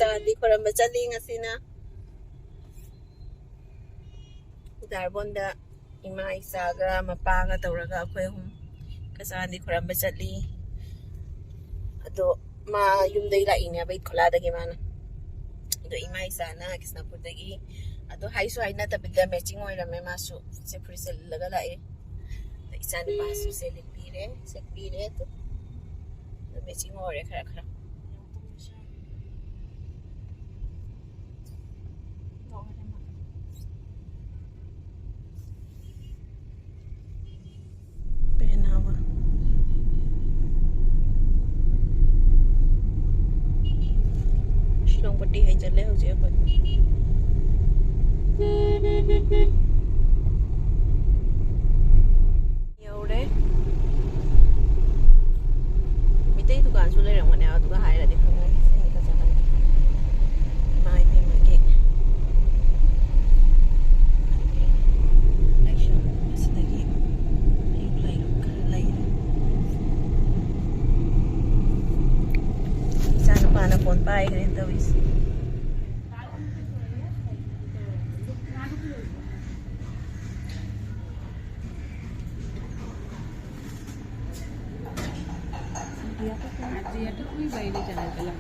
Kachakanti khoiramba chali ngasina Darbonda ima isaga mapaga tawraga akhoi hum Kachakanti khoiramba chali ado ma yumdai la ine bai khola dagi mana ado ima isana Kisnapur dagi ado haisu haina tabida matching oirame masu se furisel laga la e isani pasu se pire to matching ore khara khara पहनावा शिलोंगपट्टी है चले हो जे अपन you're मितई दुकान सु लेरंगने अदुगा हायरादि खंगै सेनि कचाकन my पे मगे action असदगी Paano phone pa ay ganito is dia tuh kui bayi di jalan-jalan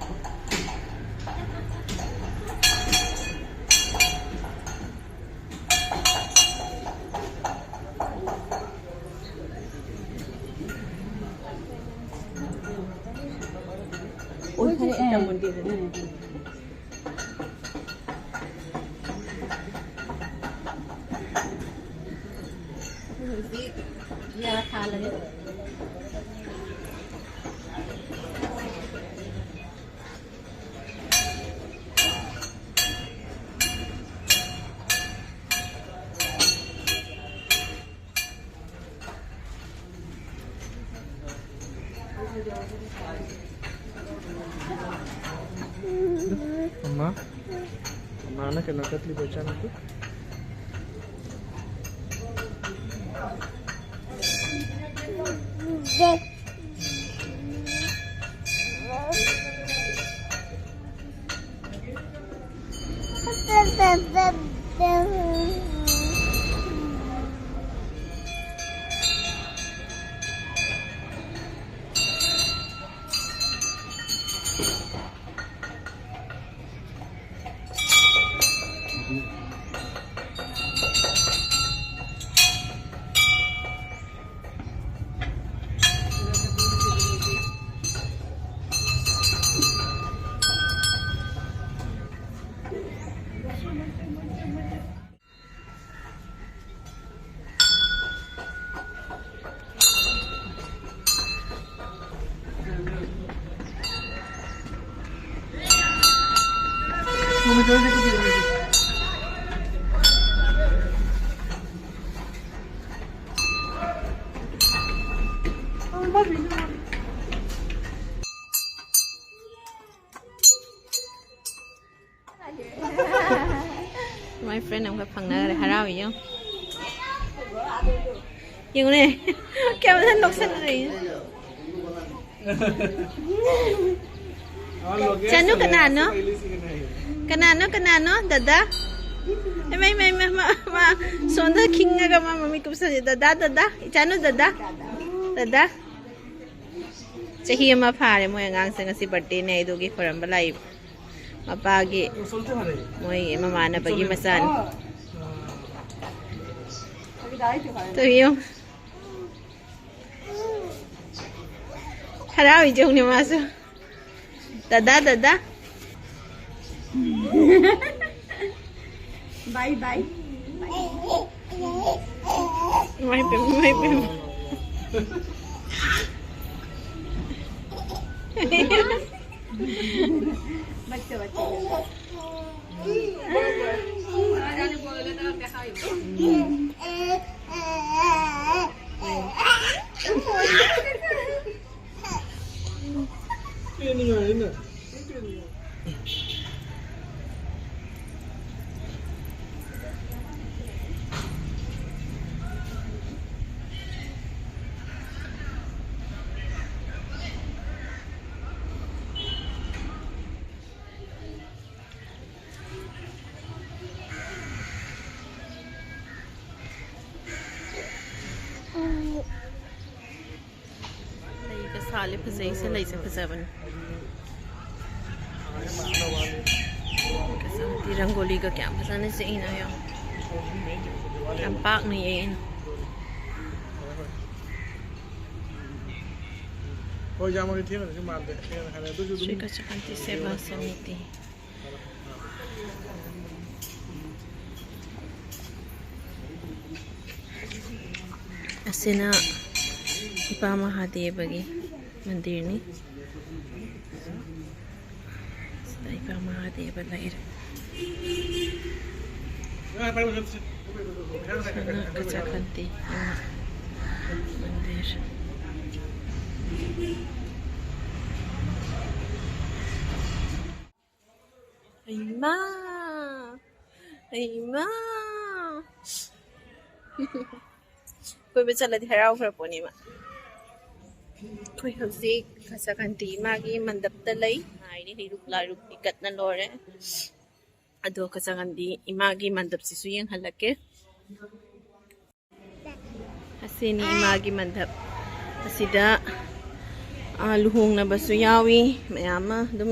Ôi thấy em muốn đi đến này nhà khá là đấy Amma, anak kena katli baca aku. My friend ông gặp phần nợ harao gì không? Nhưng này kéo thân độc thân này. Chanu kanano dada. May ma sonda king nga ma mami ko sa dada. Chanu dada. Chahi ma phare mo yang sang si birthday ne idugi khoiramba lai. Mapagi moy mamana pagi masan to yung harawi jong ni maso dada bye may pem बच्चे साले फजई से लई से फजबन Kachakanti rangoli ka kya pasana sa ina yo tampak ni yin Sri Kachakanti Seva Samiti asina ipa Mahadevagi mandir ni ipa Mahadeva lahir Kachakanti Ema mandir Ema Ema Koi ba chala di harau khra poni ma Koi hausi Kachakanti magi mandap ta lai ai ni ruk la ruk ikat na lore ado Kachakanti imagi mandap si su yang halake asini imagi mandap asida luhung na basu yawi mayama dum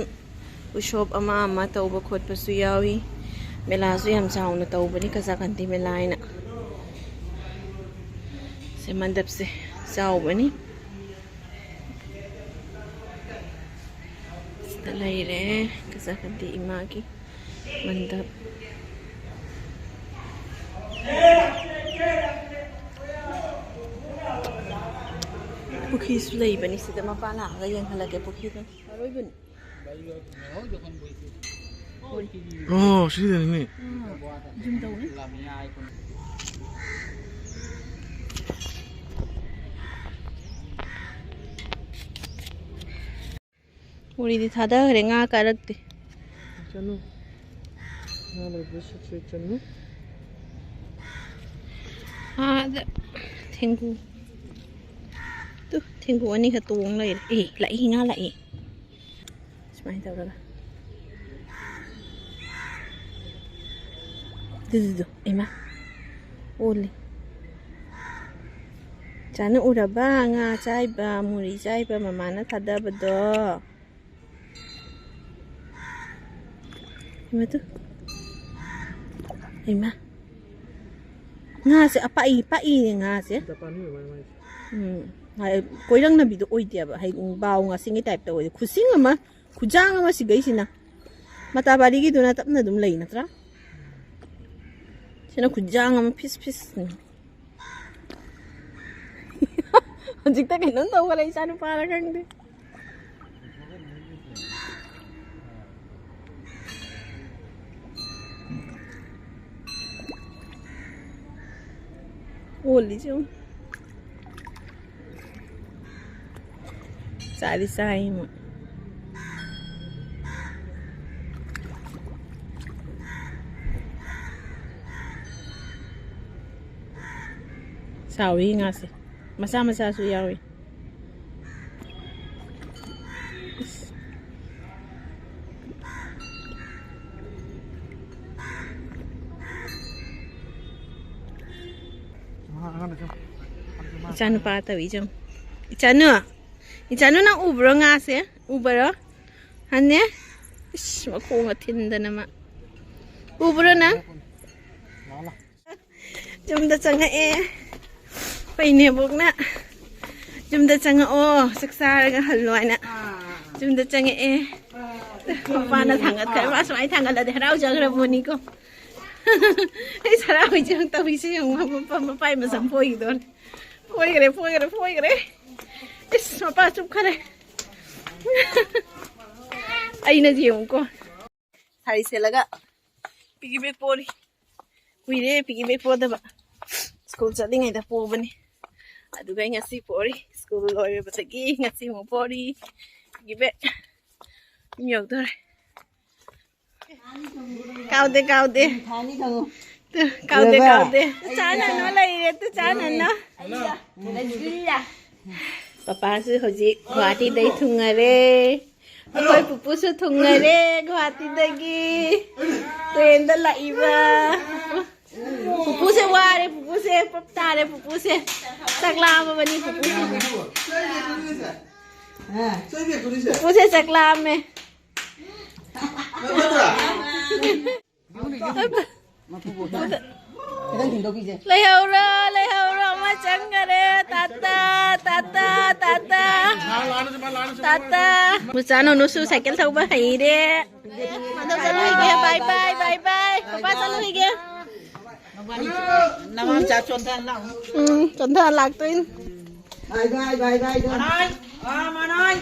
ushop ama tauba khot basu yawi mela su yam chaw na tauba ni Kachakanti melai na se mandap se chaw bani talai re Kachakanti imagi mandap pukhi su lei bani sida mapala ga yang halake pukhi to aroi bun Oh, sini dah ni. Jum tau ni Uri di thada hare nga karakte Echanu. Na le besok se echanu. da thengu tu thengu ani ka tuang lai lai nga lai smai tau ra du Ema oli chana uraba nga chai ba muri chai ba mama na thada ba do Ema tu Ema nga se apai nga se Dapat ni mai. hai koirang na bido oi dia ba hai baw nga singi type ta oi khusing ama khujang ama sigai sina mata bari gi duna tapna dum lai na tra sina khujang ama pis hojik ta kainon tau galai sanu para kang de Oli chứ Sai đi sai mà Sao đi nga si Masa su yawi Ichanu pa tawi jam Ichanu na ubro nga se ubro hanne ish makunga tinda nama ubro na jumda changa paine bok na jumda changa saksar ga halwai na jumda changa papa na thangat kai ba sai thangat la de rau jagra boni ko ai sarau jang tawi se yung papa pai ma sam phoi don phoi gre is papa chup khare ai na ji ko thai se laga piggy bank pori kuire piggy bank po da ba school chali ngai da po bani adu ga ngasi pori school lawyer ba tagi ngasi mo pori piggy bank nhiều thôi cao tê cao tê chán là nó lấy tôi chán là nó papa sư hồi gì quả thì đấy thùng người đấy tôi pupu sư thùng người đấy quả thì đấy gì tôi em đã lại và pupu sư qua đấy pupu sư papa đấy pupu sư sắc la mà bên pupu sư Phu sẽ sạc làm mẹ. Lấy hầu ra mà chẳng cả đấy. Tata. Một sáng nó su sạch cái thâu bà hãy đi. Mà đâu ra lui kìa, bye. Papa ra lui kìa. Nam cha chôn than nào. Chọn thà lạc tuyên. Bye. Mà nói.